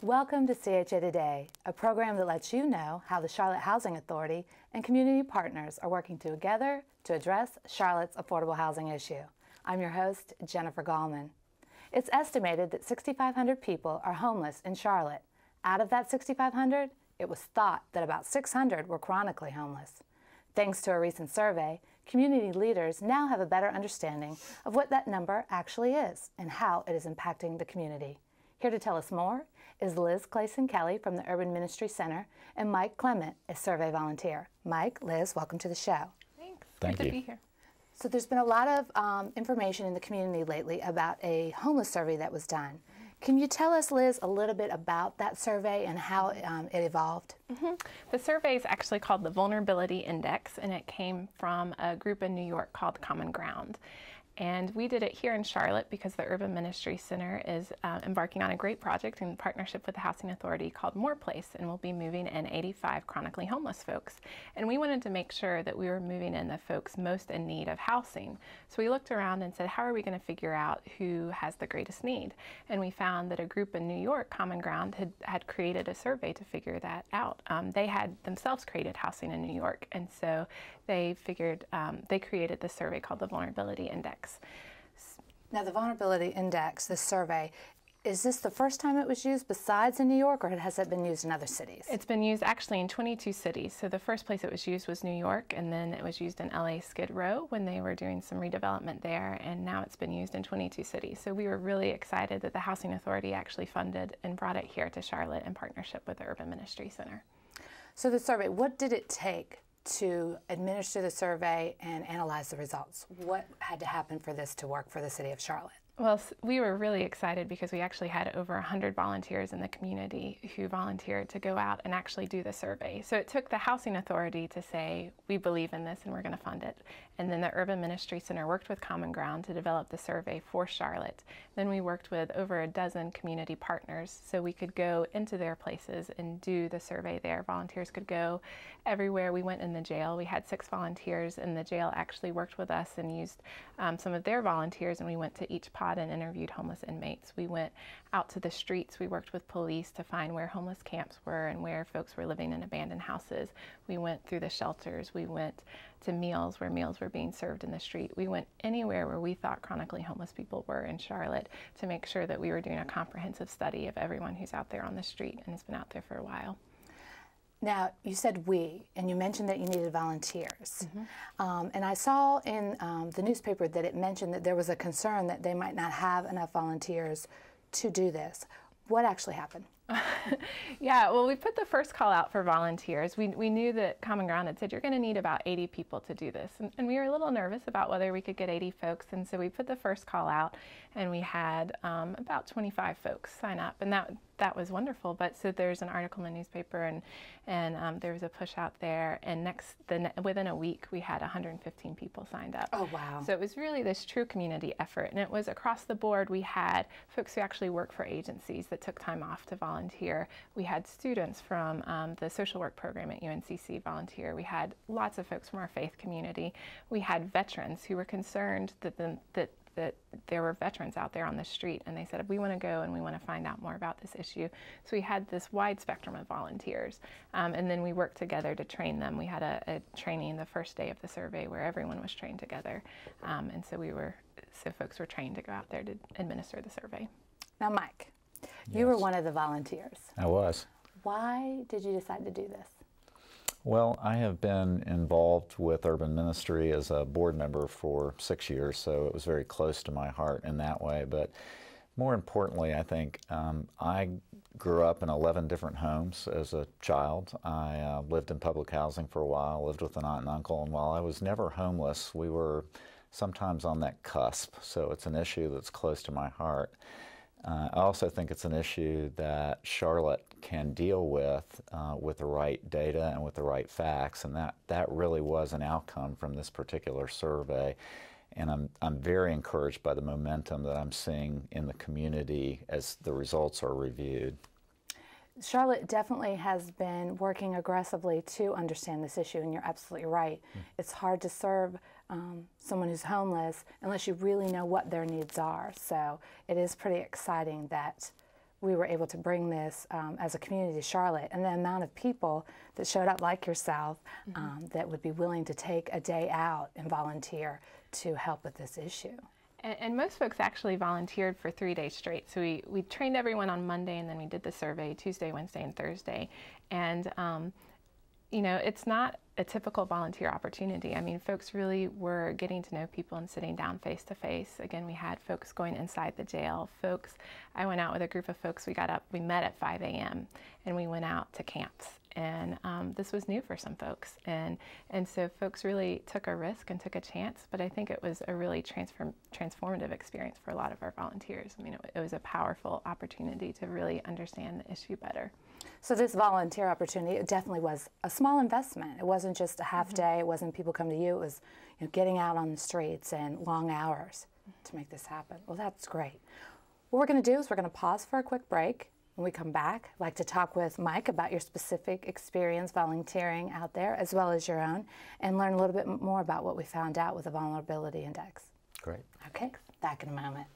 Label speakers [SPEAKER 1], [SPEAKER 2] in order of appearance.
[SPEAKER 1] Welcome to CHA Today, a program that lets you know how the Charlotte Housing Authority and community partners are working together to address Charlotte's affordable housing issue. I'm your host, Jennifer Gallman. It's estimated that 6,500 people are homeless in Charlotte. Out of that 6,500, it was thought that about 600 were chronically homeless. Thanks to a recent survey, community leaders now have a better understanding of what that number actually is and how it is impacting the community. Here to tell us more is Liz Clasen-Kelly from the Urban Ministry Center and Mike Clement, a survey volunteer. Mike, Liz, welcome to the show.
[SPEAKER 2] Thanks.
[SPEAKER 3] Thank
[SPEAKER 2] Good
[SPEAKER 3] you.
[SPEAKER 2] to be here.
[SPEAKER 1] So there's been a lot of information in the community lately about a homeless survey that was done. Can you tell us, Liz, a little bit about that survey and how it evolved?
[SPEAKER 2] The survey is actually called the Vulnerability Index, and it came from a group in New York called Common Ground. And we did it here in Charlotte because the Urban Ministry Center is embarking on a great project in partnership with the Housing Authority called More Place, and we'll be moving in 85 chronically homeless folks. And we wanted to make sure that we were moving in the folks most in need of housing. So we looked around and said, how are we going to figure out who has the greatest need? And we found that a group in New York, Common Ground, had created a survey to figure that out. They had themselves created housing in New York, and so they figured, they created this survey called the Vulnerability Index.
[SPEAKER 1] Now, the Vulnerability Index, this survey, is this the first time it was used besides in New York, or has it been used in other cities?
[SPEAKER 2] It's been used actually in 22 cities. So the first place it was used was New York, and then it was used in LA Skid Row when they were doing some redevelopment there, and now it's been used in 22 cities. So we were really excited that the Housing Authority actually funded and brought it here to Charlotte in partnership with the Urban Ministry Center.
[SPEAKER 1] So the survey, what did it take to administer the survey and analyze the results? What had to happen for this to work for the city of Charlotte?
[SPEAKER 2] Well, we were really excited because we actually had over 100 volunteers in the community who volunteered to go out and actually do the survey. So it took the Housing Authority to say, we believe in this and we're going to fund it. And then the Urban Ministry Center worked with Common Ground to develop the survey for Charlotte. Then we worked with over a dozen community partners so we could go into their places and do the survey there. Volunteers could go everywhere. We went in the jail. We had 6 volunteers in the jail actually worked with us and used some of their volunteers, and we went to each pod and interviewed homeless inmates. We went out to the streets. We worked with police to find where homeless camps were and where folks were living in abandoned houses. We went through the shelters. We went to meals where meals were being served in the street. We went anywhere where we thought chronically homeless people were in Charlotte to make sure that we were doing a comprehensive study of everyone who's out there on the street and has been out there for a while.
[SPEAKER 1] Now, you said we, and you mentioned that you needed volunteers. And I saw in the newspaper that it mentioned that there was a concern that they might not have enough volunteers to do this. What actually happened?
[SPEAKER 2] Yeah, well, we put the first call out for volunteers. We knew that Common Ground had said, you're going to need about 80 people to do this. And we were a little nervous about whether we could get 80 folks. And so we put the first call out, and we had about 25 folks sign up. And that was wonderful. But so there's an article in the newspaper, and there was a push out there. And within a week, we had 115 people signed up.
[SPEAKER 1] Oh, wow.
[SPEAKER 2] So it was really this true community effort. And it was across the board. We had folks who actually work for agencies that took time off to volunteer. We had students from the social work program at UNCC volunteer. We had lots of folks from our faith community. We had veterans who were concerned that there were veterans out there on the street, and they said, we want to go and we want to find out more about this issue. So we had this wide spectrum of volunteers, and then we worked together to train them. We had a training the first day of the survey where everyone was trained together, and so folks were trained to go out there to administer the survey.
[SPEAKER 1] Now, Mike, you were one of the volunteers.
[SPEAKER 3] I was.
[SPEAKER 1] Why did you decide to do this?
[SPEAKER 3] Well, I have been involved with Urban Ministry as a board member for 6 years, so it was very close to my heart in that way. But more importantly, I think I grew up in 11 different homes as a child. I lived in public housing for a while, lived with an aunt and uncle, and while I was never homeless, we were sometimes on that cusp. So it's an issue that's close to my heart. I also think it's an issue that Charlotte can deal with the right data and with the right facts, and that really was an outcome from this particular survey. And I'm very encouraged by the momentum that I'm seeing in the community as the results are reviewed.
[SPEAKER 1] Charlotte definitely has been working aggressively to understand this issue, and you're absolutely right. It's hard to serve someone who's homeless unless you really know what their needs are. So it is pretty exciting that we were able to bring this as a community to Charlotte, and the amount of people that showed up like yourself that would be willing to take a day out and volunteer to help with this issue.
[SPEAKER 2] And most folks actually volunteered for 3 days straight. So we trained everyone on Monday, and then we did the survey Tuesday, Wednesday, and Thursday. And you know, it's not a typical volunteer opportunity. I mean, folks really were getting to know people and sitting down face to face. Again, we had folks going inside the jail. I went out with a group of folks. We met at 5 a.m. and we went out to camps. And this was new for some folks. And so folks really took a risk and took a chance, but I think it was a really transformative experience for a lot of our volunteers. I mean, it was a powerful opportunity to really understand the issue better.
[SPEAKER 1] So this volunteer opportunity, it definitely was a small investment. It wasn't just a half day. It wasn't people come to you. It was, you know, getting out on the streets and long hours to make this happen. Well, that's great. What we're going to do is we're going to pause for a quick break. When we come back, I'd like to talk with Mike about your specific experience volunteering out there, as well as your own, and learn a little bit more about what we found out with the Vulnerability Index.
[SPEAKER 3] Great.
[SPEAKER 1] Okay, back in a moment.